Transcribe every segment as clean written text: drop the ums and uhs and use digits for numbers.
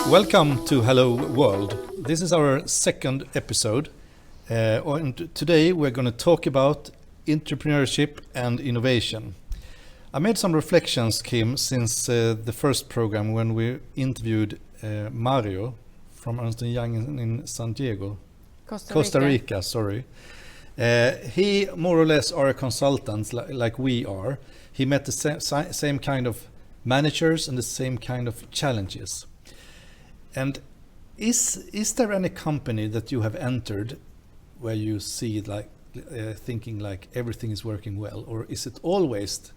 Welcome to Hello World. This is our second episode. And today we're going to talk about entrepreneurship and innovation. I made some reflections, Kim, since the first program when we interviewed Mario from Ernst & Young in San Diego. Costa Rica, sorry. He more or less are a consultant like we are. He met the same kind of managers and the same kind of challenges. And is there any company that you have entered where you see like thinking like everything is working well, or is it always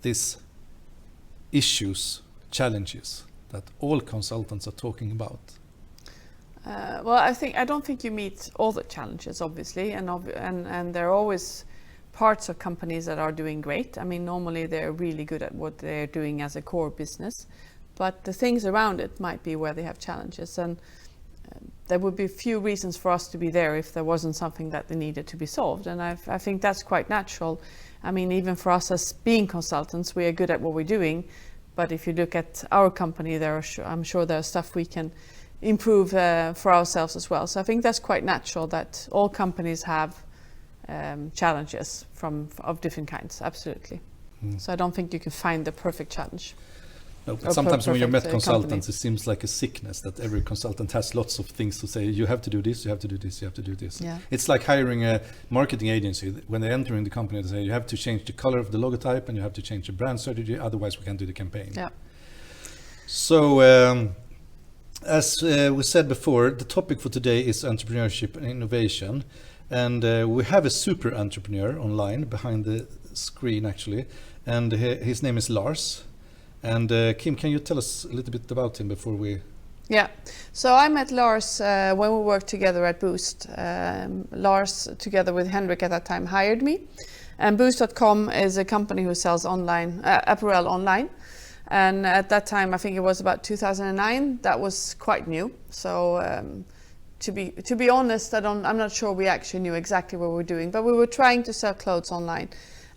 these issues, challenges that all consultants are talking about? Well, I don't think you meet all the challenges, obviously, and there are always parts of companies that are doing great. I mean, normally they're really good at what they're doing as a core business, but the things around it might be where they have challenges, and there would be few reasons for us to be there if there wasn't something that they needed to be solved, and I think that's quite natural. I mean, even for us as being consultants, we are good at what we're doing, but if you look at our company, I'm sure there's stuff we can improve for ourselves as well. So I think that's quite natural that all companies have challenges of different kinds, absolutely. So I don't think you can find the perfect challenge. No, but sometimes when you met consultants, it seems like a sickness that every consultant has lots of things to say. You have to do this, you have to do this, you have to do this. Yeah. It's like hiring a marketing agency. When they're entering the company, they say you have to change the color of the logotype and you have to change the brand strategy, otherwise we can't do the campaign. Yeah. So as we said before, the topic for today is entrepreneurship and innovation. And we have a super entrepreneur online behind the screen actually. And his name is Lars. And Kim, can you tell us a little bit about him before we... Yeah, so I met Lars when we worked together at Boozt. Lars, together with Henrik at that time, hired me. And Boozt.com is a company who sells online apparel online. And at that time, I think it was about 2009, that was quite new. So to be honest, I'm not sure we actually knew exactly what we were doing, but we were trying to sell clothes online.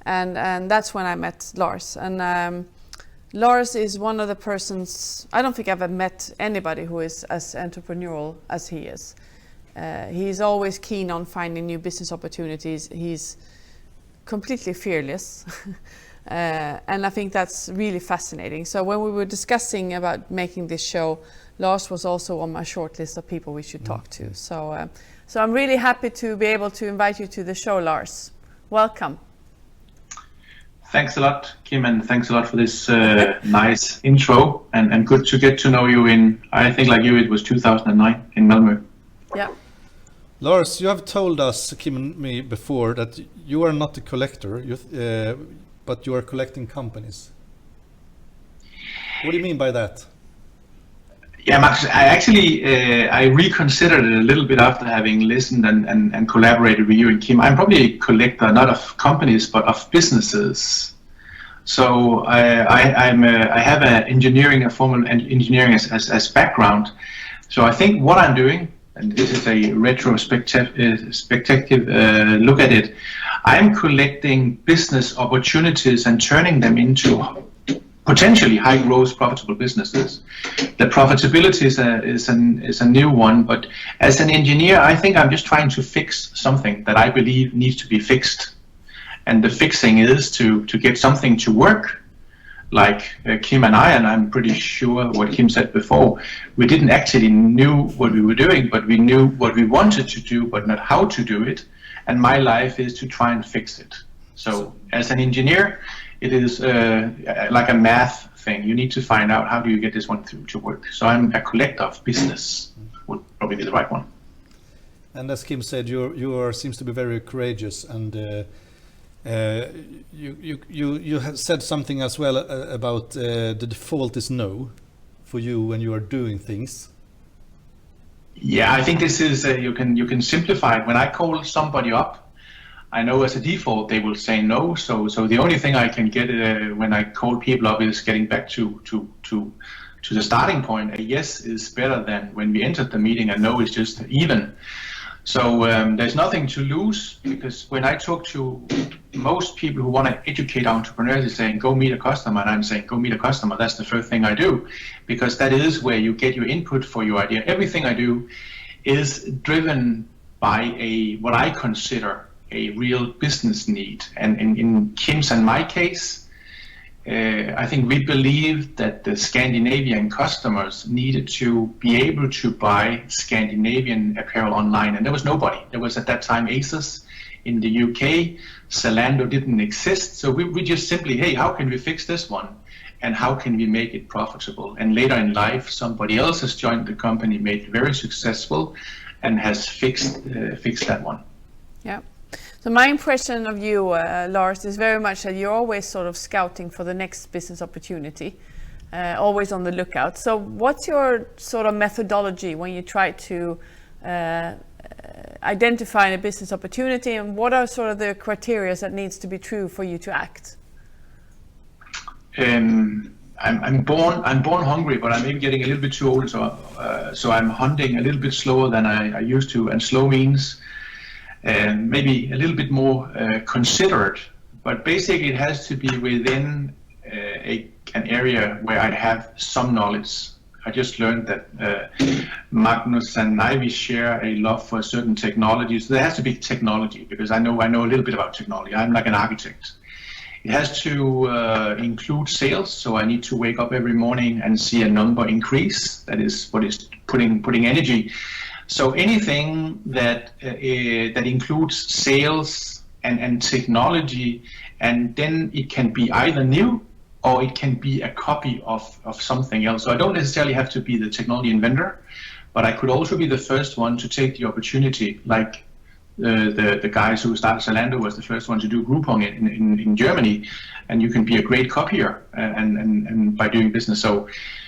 And that's when I met Lars. And Lars is one of the persons, I don't think I've ever met anybody who is as entrepreneurial as he is. He's always keen on finding new business opportunities. He's completely fearless. And I think that's really fascinating. So when we were discussing about making this show, Lars was also on my short list of people we should talk to. So I'm really happy to be able to invite you to the show, Lars. Welcome. Thanks a lot, Kim, and thanks a lot for this nice intro, and good to get to know you in, I think like you, it was 2009 in Malmö. Yeah. Lars, you have told us, Kim and me, before that you are not a collector, but you are collecting companies. What do you mean by that? Yeah, Max, I reconsidered it a little bit after having listened and collaborated with you and Kim. I'm probably a collector, not of companies, but of businesses. So I have a formal engineering as background. So I think what I'm doing, and this is a retrospective look at it, I'm collecting business opportunities and turning them into potentially high growth, profitable businesses. The profitability is a new one, but as an engineer, I think I'm just trying to fix something that I believe needs to be fixed. And the fixing is to get something to work, like Kim and I'm pretty sure what Kim said before. We didn't actually knew what we were doing, but we knew what we wanted to do, but not how to do it. And my life is to try and fix it. So as an engineer, it is like a math thing. You need to find out how do you get this one to work. So I'm a collector of business, would probably be the right one. And as Kim said, you seems to be very courageous, and you have said something as well about the default is no for you when you are doing things. Yeah, I think this is you can simplify it. When I call somebody up, I know as a default they will say no. So the only thing I can get when I call people up is getting back to the starting point. A yes is better than when we entered the meeting. A no is just even. So there's nothing to lose, because when I talk to most people who want to educate entrepreneurs, they're saying, go meet a customer. And I'm saying, go meet a customer. That's the first thing I do, because that is where you get your input for your idea. Everything I do is driven by what I consider a real business need. And in Kim's and my case, I think we believed that the Scandinavian customers needed to be able to buy Scandinavian apparel online, and there was nobody. There was at that time ASOS in the UK, Zalando didn't exist, so we just simply, hey, how can we fix this one, and how can we make it profitable? And later in life, somebody else has joined the company, made it very successful, and has fixed that one. Yeah. So my impression of you, Lars, is very much that you're always sort of scouting for the next business opportunity, always on the lookout. So what's your sort of methodology when you try to identify a business opportunity, and what are sort of the criteria that needs to be true for you to act? I'm born hungry, but I'm maybe getting a little bit too old, so I'm hunting a little bit slower than I used to, and slow means maybe a little bit more considerate, but basically it has to be within an area where I have some knowledge. I just learned that Magnus and I share a love for certain technologies. So there has to be technology, because I know a little bit about technology. I'm like an architect. It has to include sales, so I need to wake up every morning and see a number increase. That is what is putting energy. So anything that includes sales and technology, and then it can be either new or it can be a copy of something else. So I don't necessarily have to be the technology inventor, but I could also be the first one to take the opportunity, like the guys who started Zalando was the first one to do Groupon in Germany, and you can be a great copier and by doing business. So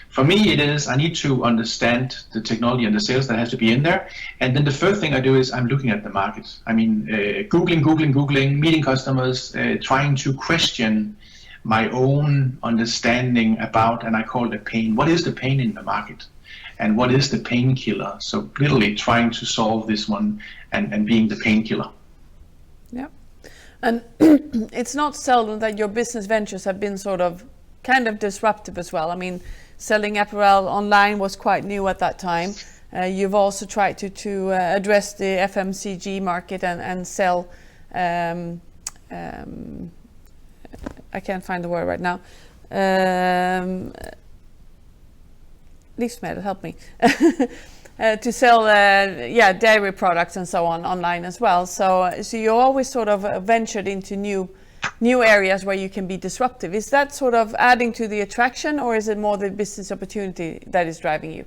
for me, it is, I need to understand the technology and the sales that has to be in there. And then the first thing I do is I'm looking at the market. I mean, Googling, meeting customers, trying to question my own understanding about, and I call it pain. What is the pain in the market? And what is the painkiller? So literally trying to solve this one and being the painkiller. Yeah. And it's not seldom that your business ventures have been sort of kind of disruptive as well. I mean, selling apparel online was quite new at that time. You've also tried to address the FMCG market and sell, I can't find the word right now. Livsmedel, help me. To sell dairy products and so on online as well. So you always sort of ventured into new areas where you can be disruptive. Is that sort of adding to the attraction, or is it more the business opportunity that is driving you?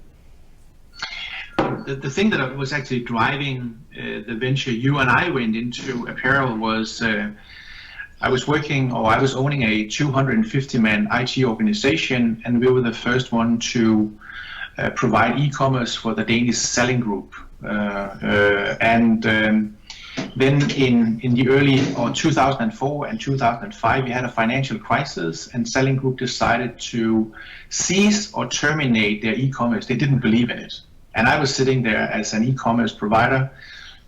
The thing that was actually driving the venture you and I went into apparel was I was owning a 250-man IT organization, and we were the first one to provide e-commerce for the Danish selling group. Then in the early 2004 and 2005, we had a financial crisis, and Selling Group decided to cease or terminate their e-commerce. They didn't believe in it. And I was sitting there as an e-commerce provider,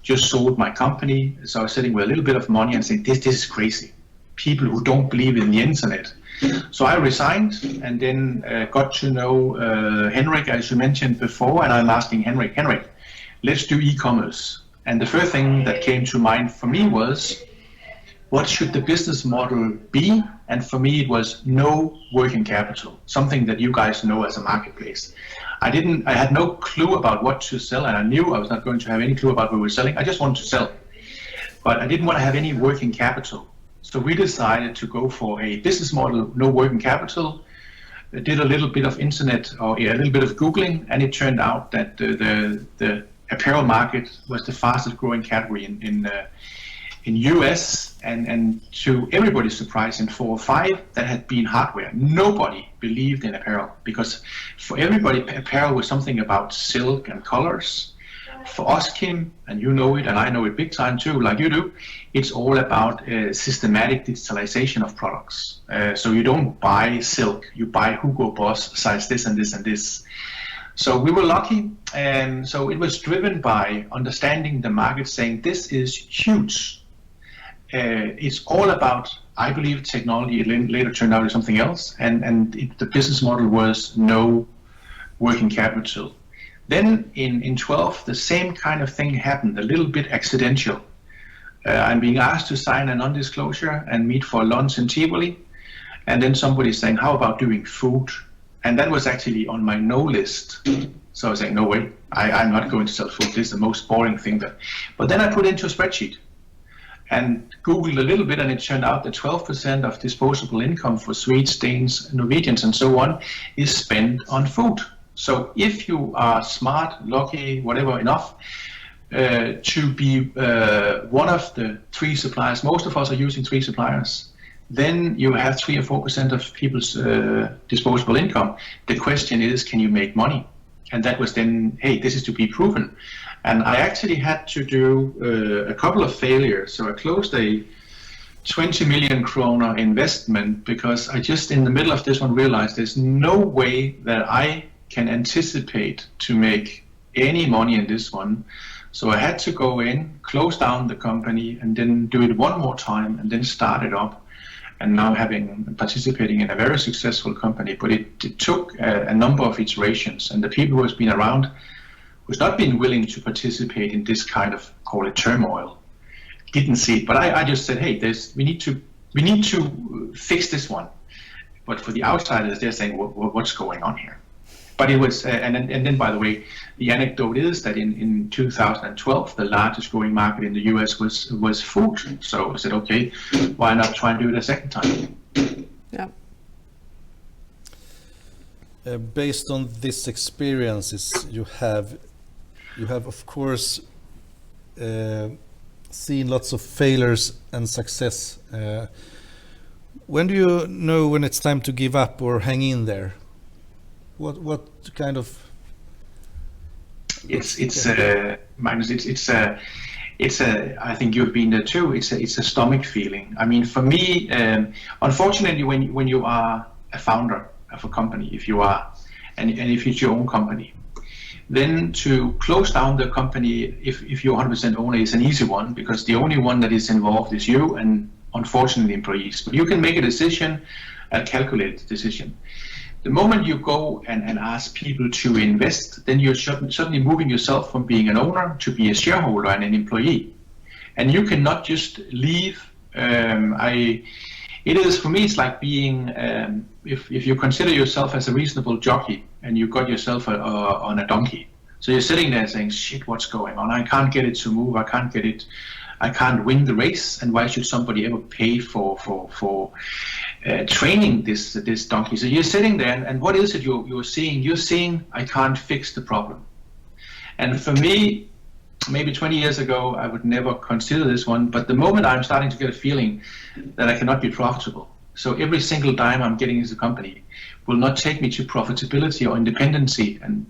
just sold my company. So I was sitting with a little bit of money and saying, this is crazy. People who don't believe in the internet. So I resigned, and then got to know Henrik, as you mentioned before, and I'm asking Henrik, let's do e-commerce. And the first thing that came to mind for me was, what should the business model be? And for me, it was no working capital, something that you guys know as a marketplace. I had no clue about what to sell, and I knew I was not going to have any clue about what we were selling. I just wanted to sell, but I didn't want to have any working capital. So we decided to go for a business model, no working capital. I did a little bit of internet or a little bit of Googling, and it turned out that the apparel market was the fastest growing category in US, and to everybody's surprise, in 4 or 5 that had been hardware. Nobody believed in apparel, because for everybody apparel was something about silk and colors. For us, Kim, and you know it, and I know it big time too, like you do, it's all about systematic digitalization of products. So you don't buy silk, you buy Hugo Boss size this and this and this. So we were lucky, and so it was driven by understanding the market, saying this is huge. It's all about, I believe, technology. It later turned out to something else, and the business model was no working capital. Then in 12, the same kind of thing happened, a little bit accidental. I'm being asked to sign a non-disclosure and meet for lunch in Tivoli, and then somebody's saying, how about doing food? And that was actually on my no list. So I was saying, no way, I'm not going to sell food. This is the most boring thing. But then I put it into a spreadsheet and Googled a little bit, and it turned out that 12% of disposable income for Swedes, Danes, Norwegians, and so on is spent on food. So if you are smart, lucky, whatever enough, to be one of the 3 suppliers, most of us are using 3 suppliers, then you have 3 or 4% of people's disposable income. The question is, can you make money? And that was then, hey, this is to be proven. And I actually had to do a couple of failures. So I closed a 20 million kroner investment because I just in the middle of this one realized there's no way that I can anticipate to make any money in this one. So I had to go in, close down the company, and then do it one more time, and then start it up. And now participating in a very successful company, but it took a number of iterations, and the people who has been around, who's not been willing to participate in this kind of, call it turmoil, didn't see it. But I just said, hey, we need to fix this one. But for the outsiders, they're saying, what's going on here? But it was, and then by the way, the anecdote is that in 2012, the largest growing market in the US was food. So I said, okay, why not try and do it a second time? Yeah. Based on these experiences you have of course seen lots of failures and success. When do you know when it's time to give up or hang in there? What kind of? It's Magnus. It's a. I think you've been there too. It's a stomach feeling. I mean, for me, unfortunately, when you are a founder of a company, if you are, and if it's your own company, then to close down the company, if you're 100% owner, is an easy one because the only one that is involved is you and unfortunately employees. But you can make a decision, a calculated decision. The moment you go and ask people to invest, then you're suddenly moving yourself from being an owner to be a shareholder and an employee. And you cannot just leave. It is, for me, it's like being, if you consider yourself as a reasonable jockey and you got yourself on a donkey. So you're sitting there saying, shit, what's going on? I can't get it to move. I can't win the race. And why should somebody ever pay for training this donkey? So you're sitting there, and what is it you're seeing? You're seeing, I can't fix the problem. And for me, maybe 20 years ago, I would never consider this one, but the moment I'm starting to get a feeling that I cannot be profitable, so every single dime I'm getting into the company will not take me to profitability or independency, and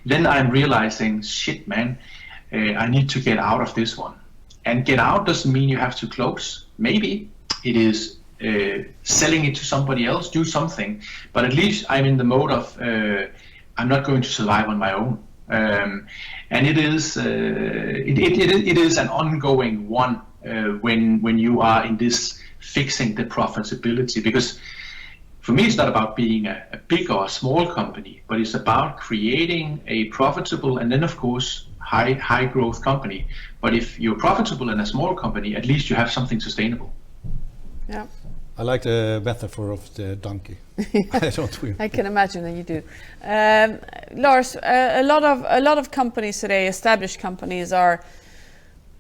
then I'm realizing, shit, man, I need to get out of this one. And get out doesn't mean you have to close. Maybe it is selling it to somebody else, do something, but at least I'm in the mode of I'm not going to survive on my own. And it is an ongoing one when you are in this fixing the profitability, because for me it's not about being a big or a small company, but it's about creating a profitable and then of course high growth company. But if you're profitable in a small company, at least you have something sustainable. Yeah. I like the metaphor of the donkey. I don't win. I can imagine that you do. Lars, a lot of companies today, established companies, are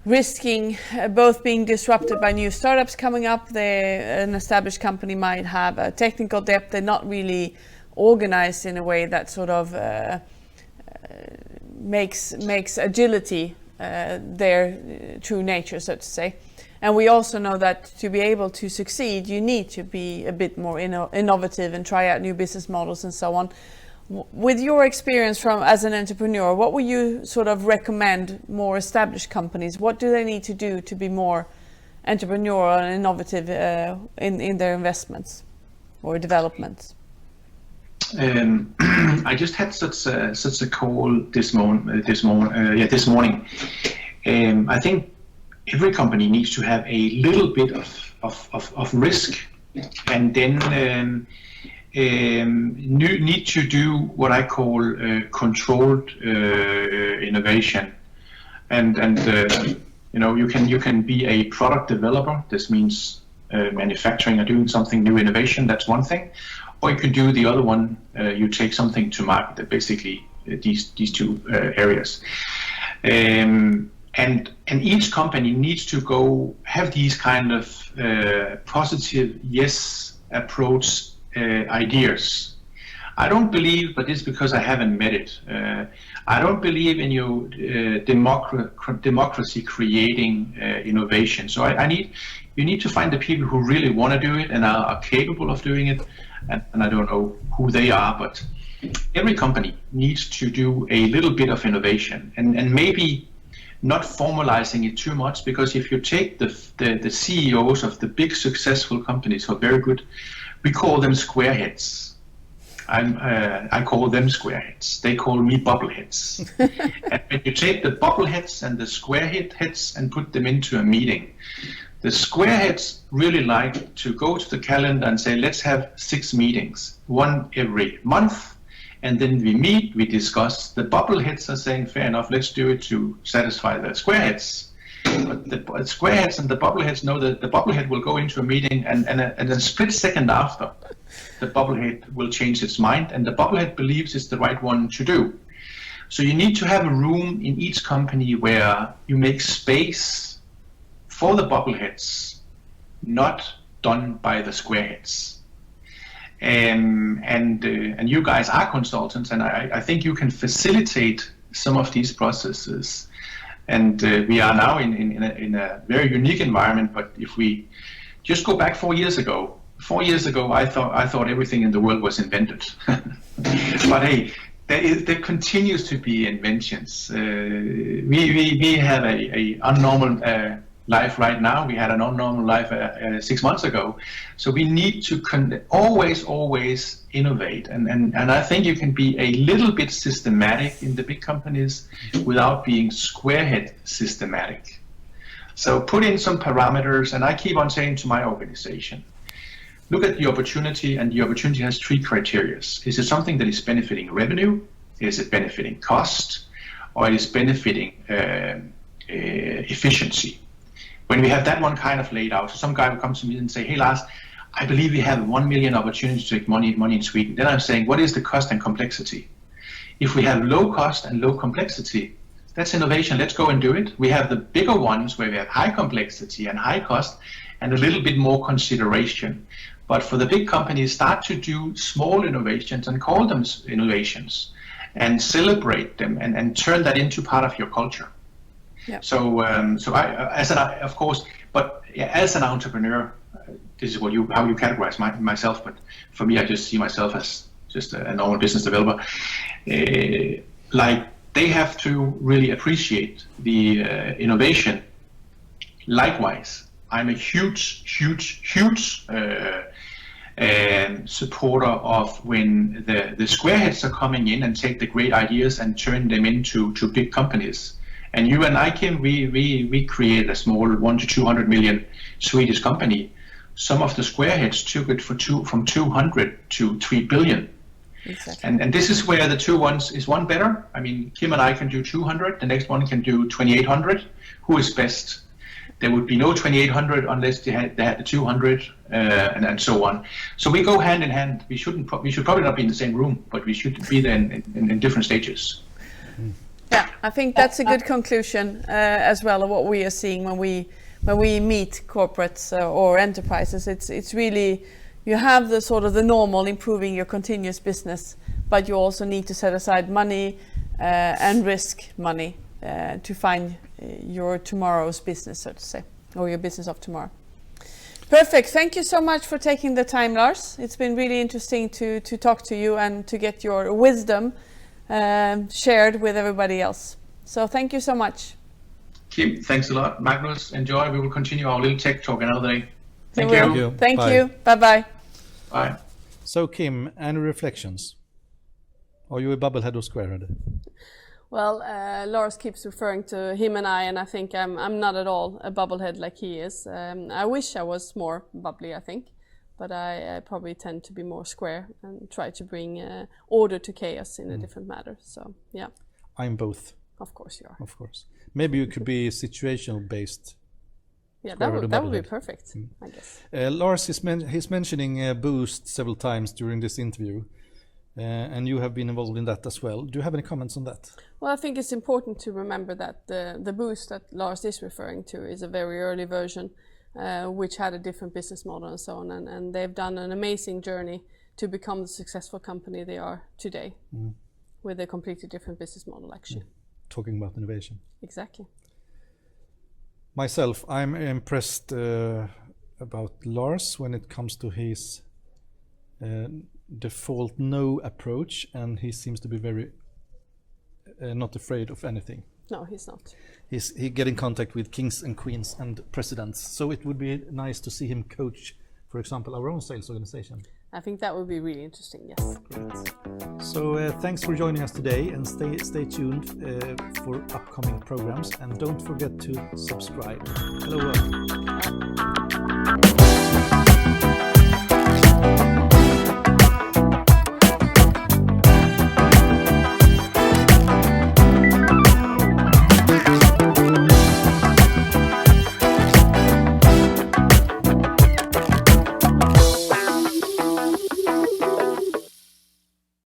risking both being disrupted by new startups coming up. An established company might have a technical debt. They're not really organized in a way that sort of makes agility their true nature, so to say. And we also know that to be able to succeed, you need to be a bit more innovative and try out new business models and so on. With your experience as an entrepreneur, what would you sort of recommend more established companies? What do they need to do to be more entrepreneurial and innovative in their investments or developments? I just had such a call this morning. I think every company needs to have a little bit of risk, and then need to do what I call controlled innovation. And you can be a product developer. This means manufacturing or doing something new, innovation. That's one thing. Or you can do the other one. You take something to market. Basically, these two areas. And each company needs to go have these kind of positive yes approach ideas. I don't believe, but it's because I haven't met it. I don't believe in your democracy creating innovation. So you need to find the people who really want to do it and are capable of doing it. And I don't know who they are, but every company needs to do a little bit of innovation, and maybe not formalizing it too much, because if you take the CEOs of the big successful companies who are very good, we call them squareheads. I call them squareheads. They call me bubbleheads. And when you take the bubbleheads and the squareheads and put them into a meeting, the squareheads really like to go to the calendar and say, let's have 6 meetings, 1 every month, and then we meet, we discuss. The bubbleheads are saying, fair enough, let's do it to satisfy the squareheads. But the squareheads and the bubbleheads know that the bubblehead will go into a meeting, and a split second after, the bubblehead will change its mind, and the bubblehead believes it's the right one to do. So you need to have a room in each company where you make space for the bubbleheads, not done by the squareheads. And you guys are consultants, and I think you can facilitate some of these processes. And we are now in a very unique environment. But if we just go back 4 years ago, I thought everything in the world was invented. But hey, there continues to be inventions. We have a unnormal life right now. We had an unnormal life 6 months ago. So we need to always innovate. And I think you can be a little bit systematic in the big companies without being squarehead systematic. So put in some parameters, and I keep on saying to my organization, look at the opportunity, and the opportunity has 3 criteria. Is it something that is benefiting revenue? Is it benefiting cost? Or is it benefiting efficiency? When we have that one kind of laid out, so some guy will come to me and say, hey Lars, I believe we have 1 million opportunities to make money in Sweden. Then I'm saying, what is the cost and complexity? If we have low cost and low complexity, that's innovation. Let's go and do it. We have the bigger ones where we have high complexity and high cost and a little bit more consideration. But for the big companies, start to do small innovations and call them innovations and celebrate them and turn that into part of your culture. Yeah. So as an entrepreneur, this is how you categorize myself. But for me, I just see myself as just a normal business developer. Like they have to really appreciate the innovation. Likewise, I'm a huge supporter of when the squareheads are coming in and take the great ideas and turn them into big companies. And you and I, Kim, we created a small 1 to 200 million Swedish company. Some of the squareheads took it from 200 to 3 billion. Exactly. And this is where the two ones is one better. I mean, Kim and I can do 200. The next one can do 2,800. Who is best? There would be no 2,800 unless they had the 200 and so on. So we go hand in hand. We should probably not be in the same room, but we should be there in different stages. Yeah, I think that's a good conclusion as well of what we are seeing when we meet corporates or enterprises. It's really, you have the sort of the normal improving your continuous business, but you also need to set aside money and risk money to find your tomorrow's business, so to say, or your business of tomorrow. Perfect. Thank you so much for taking the time, Lars. It's been really interesting to talk to you and to get your wisdom shared with everybody else. So thank you so much. Kim, thanks a lot. Magnus, enjoy. We will continue our little tech talk another day. Thank you. you. Thank you. Bye-bye. Bye. So Kim, any reflections? Are you a bubblehead or squarehead? Well, Lars keeps referring to him and I think I'm not at all a bubblehead like he is. I wish I was more bubbly, I think, but I probably tend to be more square and try to bring order to chaos in a different matter. So, yeah. I'm both. Of course you are. Of course. Maybe you could be situational based. Yeah, that would be perfect, I guess. Lars he's mentioning Boozt several times during this interview. And you have been involved in that as well. Do you have any comments on that? Well, I think it's important to remember that the Boozt that Lars is referring to is a very early version, which had a different business model and so on. And they've done an amazing journey to become the successful company they are today, with a completely different business model, actually. Talking about innovation. Exactly. Myself, I'm impressed about Lars when it comes to his default no approach, and he seems to be very not afraid of anything. No, he's not. He get in contact with kings and queens and presidents, so it would be nice to see him coach, for example, our own sales organization. I think that would be really interesting, yes. Great. So thanks for joining us today, and stay tuned for upcoming programs, and don't forget to subscribe. Hello world.